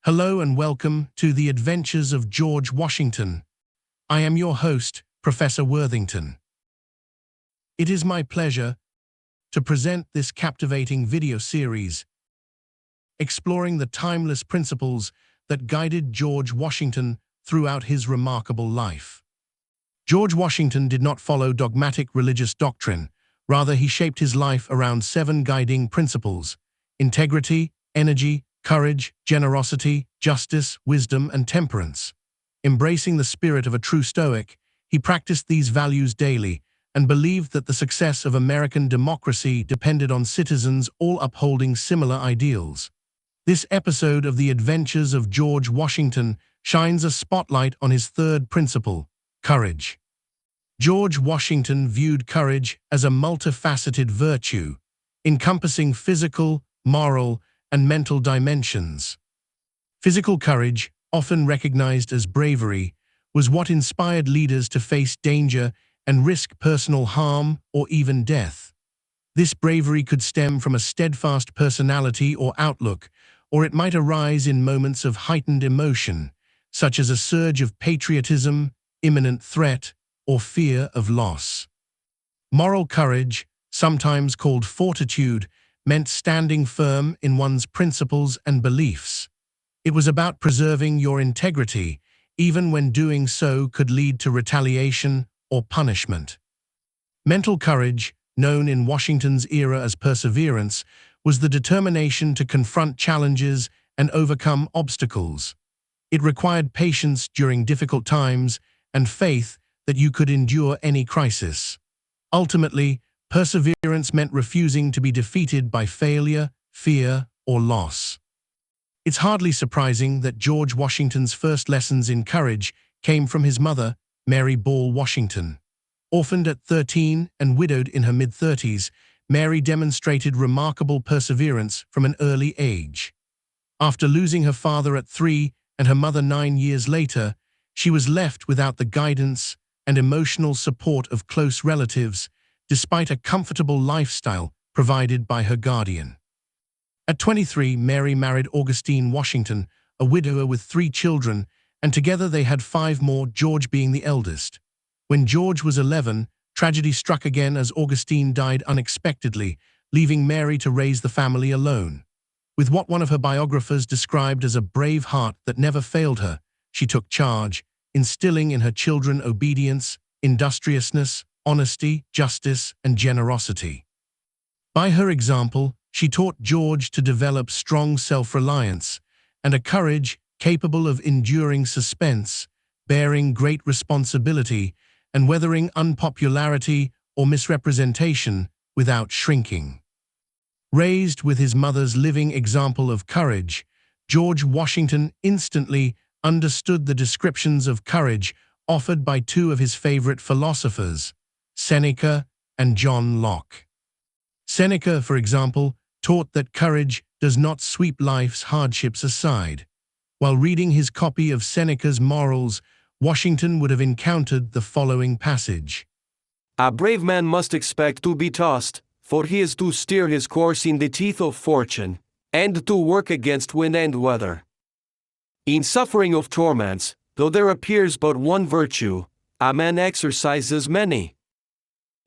Hello and welcome to the Adventures of George Washington. I am your host, Professor Worthington. It is my pleasure to present this captivating video series exploring the timeless principles that guided George Washington throughout his remarkable life. George Washington did not follow dogmatic religious doctrine. Rather, he shaped his life around 7 guiding principles: integrity, energy, courage, generosity, justice, wisdom, and temperance. Embracing the spirit of a true Stoic, he practiced these values daily and believed that the success of American democracy depended on citizens all upholding similar ideals. This episode of the Adventures of George Washington shines a spotlight on his third principle, courage. George Washington viewed courage as a multifaceted virtue, encompassing physical, moral, and mental dimensions. Physical courage, often recognized as bravery, was what inspired leaders to face danger and risk personal harm or even death. This bravery could stem from a steadfast personality or outlook, or it might arise in moments of heightened emotion, such as a surge of patriotism, imminent threat, or fear of loss. Moral courage, sometimes called fortitude, meant standing firm in one's principles and beliefs. It was about preserving your integrity, even when doing so could lead to retaliation or punishment. Mental courage, known in Washington's era as perseverance, was the determination to confront challenges and overcome obstacles. It required patience during difficult times and faith that you could endure any crisis. Ultimately, perseverance meant refusing to be defeated by failure, fear, or loss. It's hardly surprising that George Washington's first lessons in courage came from his mother, Mary Ball Washington. Orphaned at 13 and widowed in her mid-30s, Mary demonstrated remarkable perseverance from an early age. After losing her father at 3 and her mother 9 years later, she was left without the guidance and emotional support of close relatives, despite a comfortable lifestyle provided by her guardian. At 23, Mary married Augustine Washington, a widower with 3 children, and together they had 5 more, George being the eldest. When George was 11, tragedy struck again as Augustine died unexpectedly, leaving Mary to raise the family alone. With what one of her biographers described as a brave heart that never failed her, she took charge, instilling in her children obedience, industriousness, honesty, justice, and generosity. By her example, she taught George to develop strong self-reliance and a courage capable of enduring suspense, bearing great responsibility, and weathering unpopularity or misrepresentation without shrinking. Raised with his mother's living example of courage, George Washington instantly understood the descriptions of courage offered by 2 of his favorite philosophers, Seneca and John Locke. Seneca, for example, taught that courage does not sweep life's hardships aside. While reading his copy of Seneca's Morals, Washington would have encountered the following passage. A brave man must expect to be tossed, for he is to steer his course in the teeth of fortune, and to work against wind and weather. In suffering of torments, though there appears but one virtue, a man exercises many.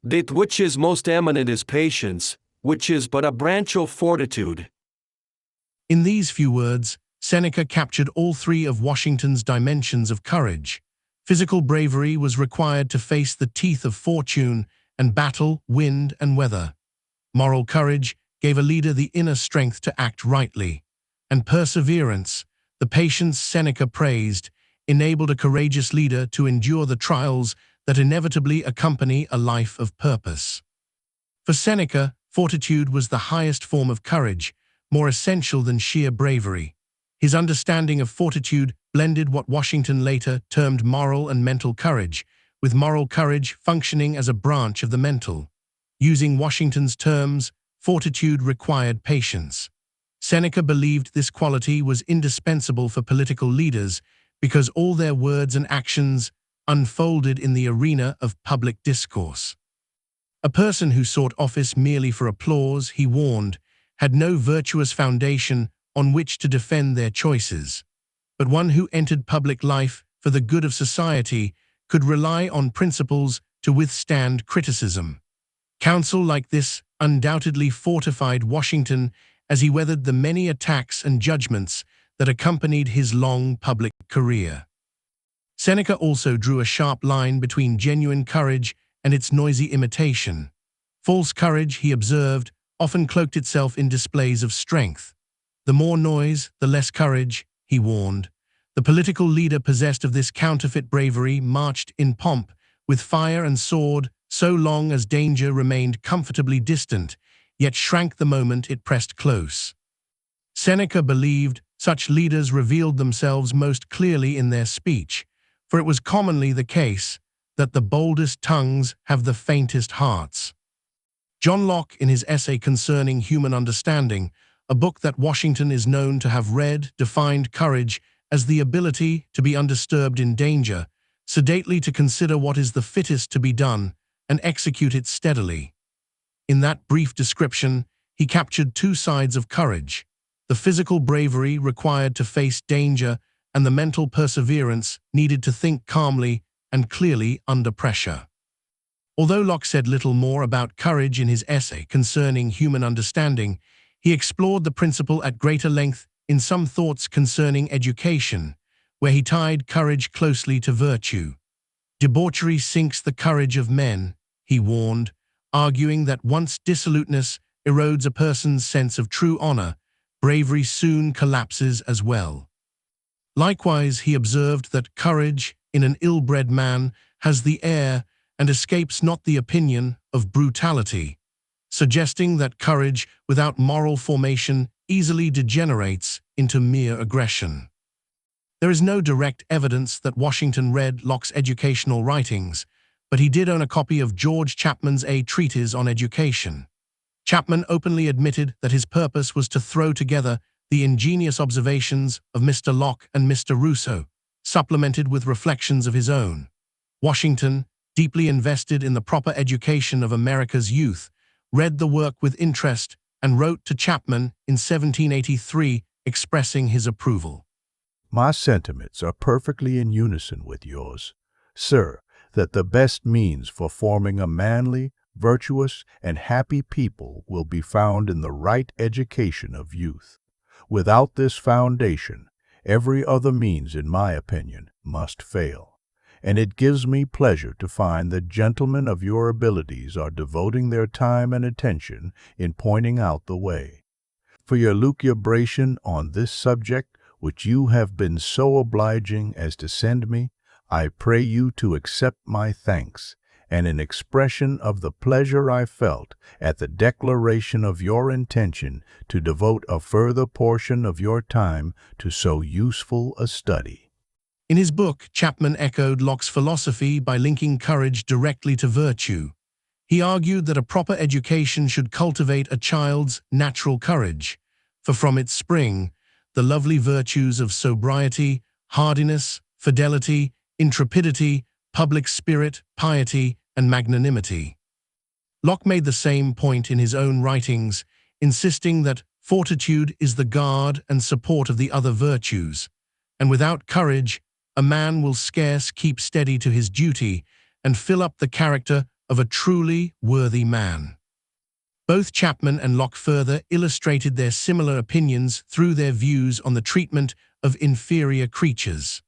That which is most eminent is patience, which is but a branch of fortitude. In these few words, Seneca captured all 3 of Washington's dimensions of courage. Physical bravery was required to face the teeth of fortune and battle wind and weather. Moral courage gave a leader the inner strength to act rightly. And perseverance, the patience Seneca praised, enabled a courageous leader to endure the trials that inevitably accompany a life of purpose. For Seneca, fortitude was the highest form of courage, more essential than sheer bravery. His understanding of fortitude blended what Washington later termed moral and mental courage, with moral courage functioning as a branch of the mental. Using Washington's terms, fortitude required patience. Seneca believed this quality was indispensable for political leaders because all their words and actions unfolded in the arena of public discourse. A person who sought office merely for applause, he warned, had no virtuous foundation on which to defend their choices, but one who entered public life for the good of society could rely on principles to withstand criticism. Counsel like this undoubtedly fortified Washington as he weathered the many attacks and judgments that accompanied his long public career. Seneca also drew a sharp line between genuine courage and its noisy imitation. False courage, he observed, often cloaked itself in displays of strength. The more noise, the less courage, he warned. The political leader possessed of this counterfeit bravery marched in pomp, with fire and sword, so long as danger remained comfortably distant, yet shrank the moment it pressed close. Seneca believed such leaders revealed themselves most clearly in their speech, for it was commonly the case that the boldest tongues have the faintest hearts. John Locke, in his essay concerning human understanding, a book that Washington is known to have read, defined courage as the ability to be undisturbed in danger, sedately to consider what is the fittest to be done, and execute it steadily. In that brief description, he captured two sides of courage: the physical bravery required to face danger and the mental perseverance needed to think calmly and clearly under pressure. Although Locke said little more about courage in his essay concerning human understanding, he explored the principle at greater length in some thoughts concerning education, where he tied courage closely to virtue. Debauchery sinks the courage of men, he warned, arguing that once dissoluteness erodes a person's sense of true honor, bravery soon collapses as well. Likewise, he observed that courage in an ill-bred man has the air and escapes not the opinion of brutality, suggesting that courage without moral formation easily degenerates into mere aggression. There is no direct evidence that Washington read Locke's educational writings, but he did own a copy of George Chapman's A Treatise on Education. Chapman openly admitted that his purpose was to throw together the ingenious observations of Mr. Locke and Mr. Rousseau, supplemented with reflections of his own. Washington, deeply invested in the proper education of America's youth, read the work with interest and wrote to Chapman in 1783 expressing his approval. My sentiments are perfectly in unison with yours, sir, that the best means for forming a manly, virtuous, and happy people will be found in the right education of youth. Without this foundation, every other means, in my opinion, must fail. And it gives me pleasure to find that gentlemen of your abilities are devoting their time and attention in pointing out the way. For your lucubration on this subject, which you have been so obliging as to send me, I pray you to accept my thanks, and in expression of the pleasure I felt at the declaration of your intention to devote a further portion of your time to so useful a study. In his book, Chapman echoed Locke's philosophy by linking courage directly to virtue. He argued that a proper education should cultivate a child's natural courage, for from its spring, the lovely virtues of sobriety, hardiness, fidelity, intrepidity, public spirit, piety, and magnanimity. Locke made the same point in his own writings, insisting that fortitude is the guard and support of the other virtues, and without courage, a man will scarce keep steady to his duty and fill up the character of a truly worthy man. Both Chapman and Locke further illustrated their similar opinions through their views on the treatment of inferior creatures.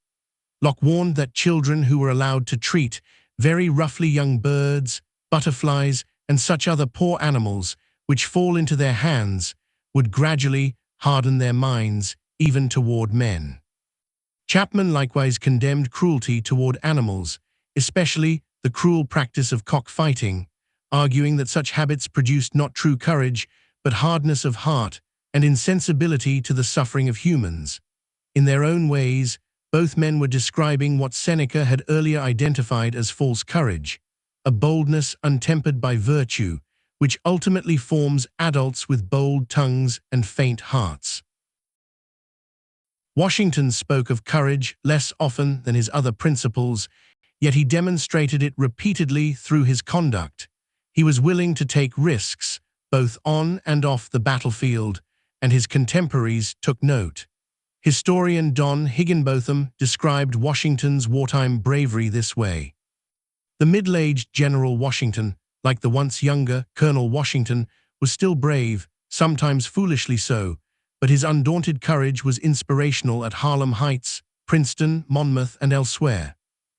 Locke warned that children who were allowed to treat very roughly young birds, butterflies, and such other poor animals which fall into their hands would gradually harden their minds even toward men. Chapman likewise condemned cruelty toward animals, especially the cruel practice of cockfighting, arguing that such habits produced not true courage, but hardness of heart and insensibility to the suffering of humans. In their own ways, both men were describing what Seneca had earlier identified as false courage, a boldness untempered by virtue, which ultimately forms adults with bold tongues and faint hearts. Washington spoke of courage less often than his other principles, yet he demonstrated it repeatedly through his conduct. He was willing to take risks, both on and off the battlefield, and his contemporaries took note. Historian Don Higginbotham described Washington's wartime bravery this way. The middle-aged General Washington, like the once younger Colonel Washington, was still brave, sometimes foolishly so, but his undaunted courage was inspirational at Harlem Heights, Princeton, Monmouth, and elsewhere.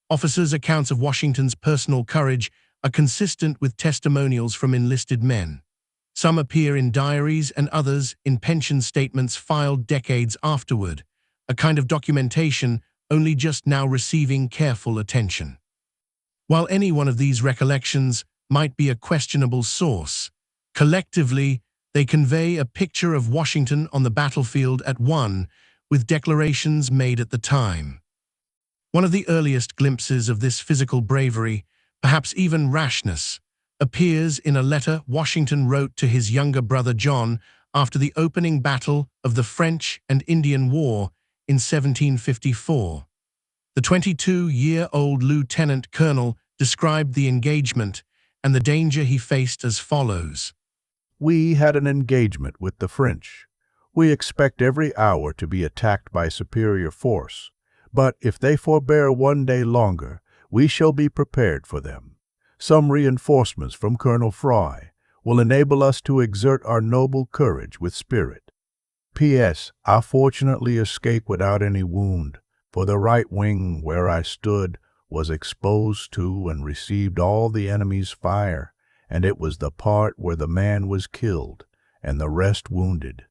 Officers' accounts of Washington's personal courage are consistent with testimonials from enlisted men. Some appear in diaries and others in pension statements filed decades afterward, a kind of documentation only just now receiving careful attention. While any one of these recollections might be a questionable source, collectively they convey a picture of Washington on the battlefield at one, with declarations made at the time. One of the earliest glimpses of this physical bravery, perhaps even rashness, appears in a letter Washington wrote to his younger brother John after the opening battle of the French and Indian War in 1754. The 22-year-old lieutenant colonel described the engagement and the danger he faced as follows. We had an engagement with the French. We expect every hour to be attacked by superior force, but if they forbear one day longer, we shall be prepared for them. Some reinforcements from Colonel Fry will enable us to exert our noble courage with spirit. P.S. I fortunately escaped without any wound, for the right wing where I stood was exposed to and received all the enemy's fire, and it was the part where the man was killed and the rest wounded.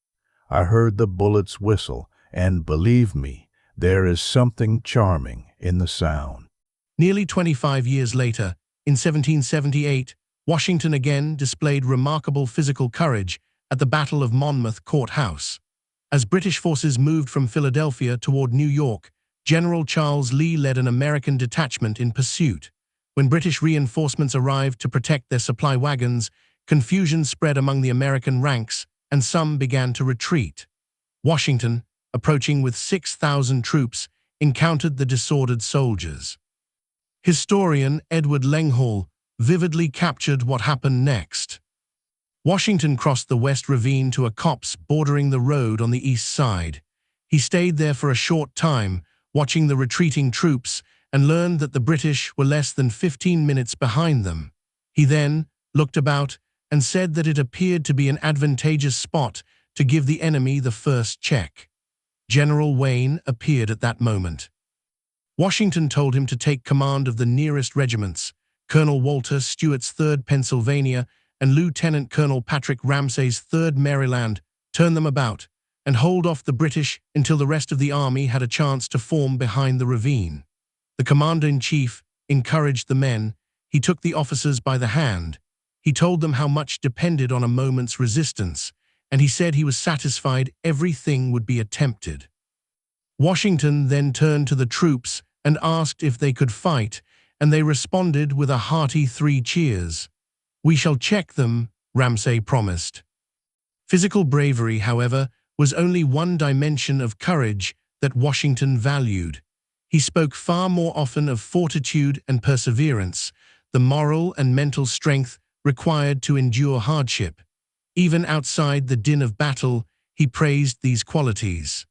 I heard the bullets whistle, and believe me, there is something charming in the sound. Nearly 25 years later, in 1778, Washington again displayed remarkable physical courage at the Battle of Monmouth Courthouse. As British forces moved from Philadelphia toward New York, General Charles Lee led an American detachment in pursuit. When British reinforcements arrived to protect their supply wagons, confusion spread among the American ranks, and some began to retreat. Washington, approaching with 6,000 troops, encountered the disordered soldiers. Historian Edward Lenghall vividly captured what happened next. Washington crossed the West Ravine to a copse bordering the road on the east side. He stayed there for a short time, watching the retreating troops, and learned that the British were less than 15 minutes behind them. He then looked about and said that it appeared to be an advantageous spot to give the enemy the first check. General Wayne appeared at that moment. Washington told him to take command of the nearest regiments, Colonel Walter Stewart's 3rd Pennsylvania and Lieutenant Colonel Patrick Ramsay's 3rd Maryland, turn them about, and hold off the British until the rest of the army had a chance to form behind the ravine. The commander-in-chief encouraged the men. He took the officers by the hand. He told them how much depended on a moment's resistance, and he said he was satisfied everything would be attempted. Washington then turned to the troops and asked if they could fight, and they responded with a hearty 3 cheers. "We shall check them," Ramsay promised. Physical bravery, however, was only one dimension of courage that Washington valued. He spoke far more often of fortitude and perseverance, the moral and mental strength required to endure hardship. Even outside the din of battle, he praised these qualities.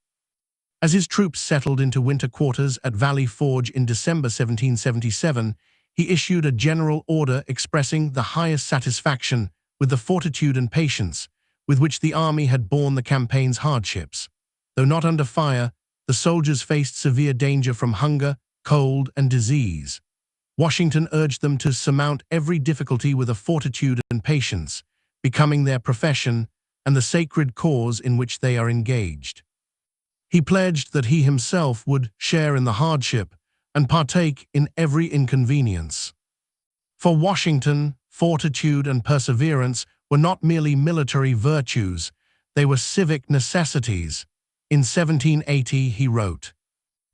As his troops settled into winter quarters at Valley Forge in December 1777, he issued a general order expressing the highest satisfaction with the fortitude and patience with which the army had borne the campaign's hardships. Though not under fire, the soldiers faced severe danger from hunger, cold, and disease. Washington urged them to surmount every difficulty with a fortitude and patience, becoming their profession and the sacred cause in which they are engaged. He pledged that he himself would share in the hardship and partake in every inconvenience. For Washington, fortitude and perseverance were not merely military virtues, they were civic necessities. In 1780 he wrote,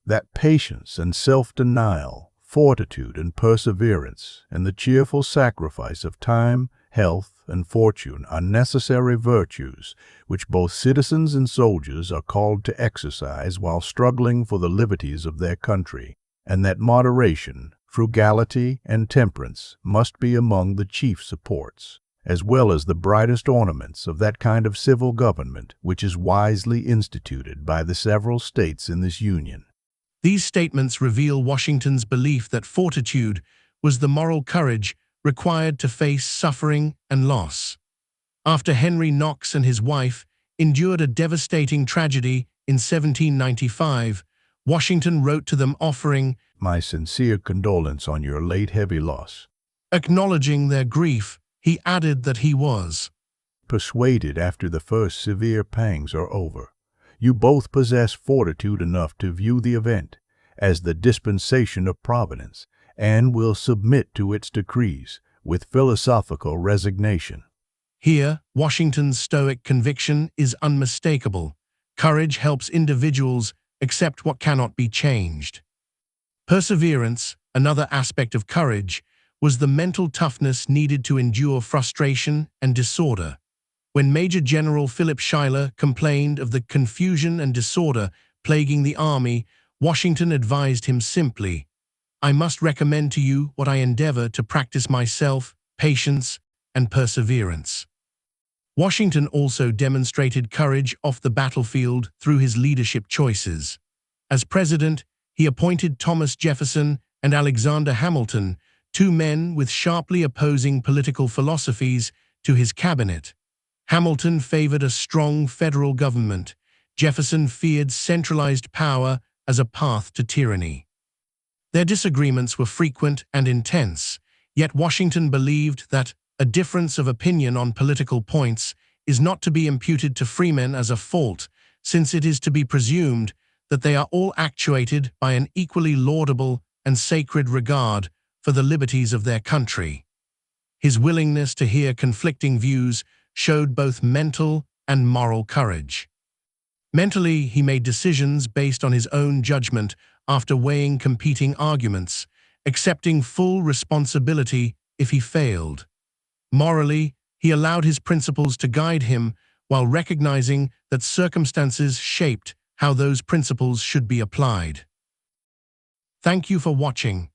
"That patience and self-denial, fortitude and perseverance, and the cheerful sacrifice of time, health, and fortune are necessary virtues which both citizens and soldiers are called to exercise while struggling for the liberties of their country, and that moderation, frugality, and temperance must be among the chief supports." as well as the brightest ornaments of that kind of civil government which is wisely instituted by the several states in this Union. These statements reveal Washington's belief that fortitude was the moral courage required to face suffering and loss. After Henry Knox and his wife endured a devastating tragedy in 1795, Washington wrote to them offering My sincere condolence on your late heavy loss. Acknowledging their grief, he added that he was persuaded after the first severe pangs are over, you both possess fortitude enough to view the event as the dispensation of Providence, and will submit to its decrees with philosophical resignation. Here, Washington's Stoic conviction is unmistakable. Courage helps individuals accept what cannot be changed. Perseverance, another aspect of courage, was the mental toughness needed to endure frustration and disorder. When Major General Philip Schuyler complained of the confusion and disorder plaguing the army, Washington advised him simply, I must recommend to you what I endeavor to practice myself, patience, and perseverance. Washington also demonstrated courage off the battlefield through his leadership choices. As president, he appointed Thomas Jefferson and Alexander Hamilton, two men with sharply opposing political philosophies, to his cabinet. Hamilton favored a strong federal government. Jefferson feared centralized power as a path to tyranny. Their disagreements were frequent and intense, yet Washington believed that a difference of opinion on political points is not to be imputed to freemen as a fault, since it is to be presumed that they are all actuated by an equally laudable and sacred regard for the liberties of their country. His willingness to hear conflicting views showed both mental and moral courage. Mentally, he made decisions based on his own judgment after weighing competing arguments, accepting full responsibility if he failed. Morally, he allowed his principles to guide him while recognizing that circumstances shaped how those principles should be applied. Thank you for watching.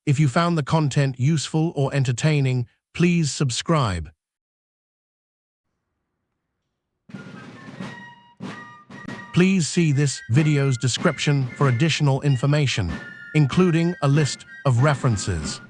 If you found the content useful or entertaining, please subscribe. Please see this video's description for additional information, including a list of references.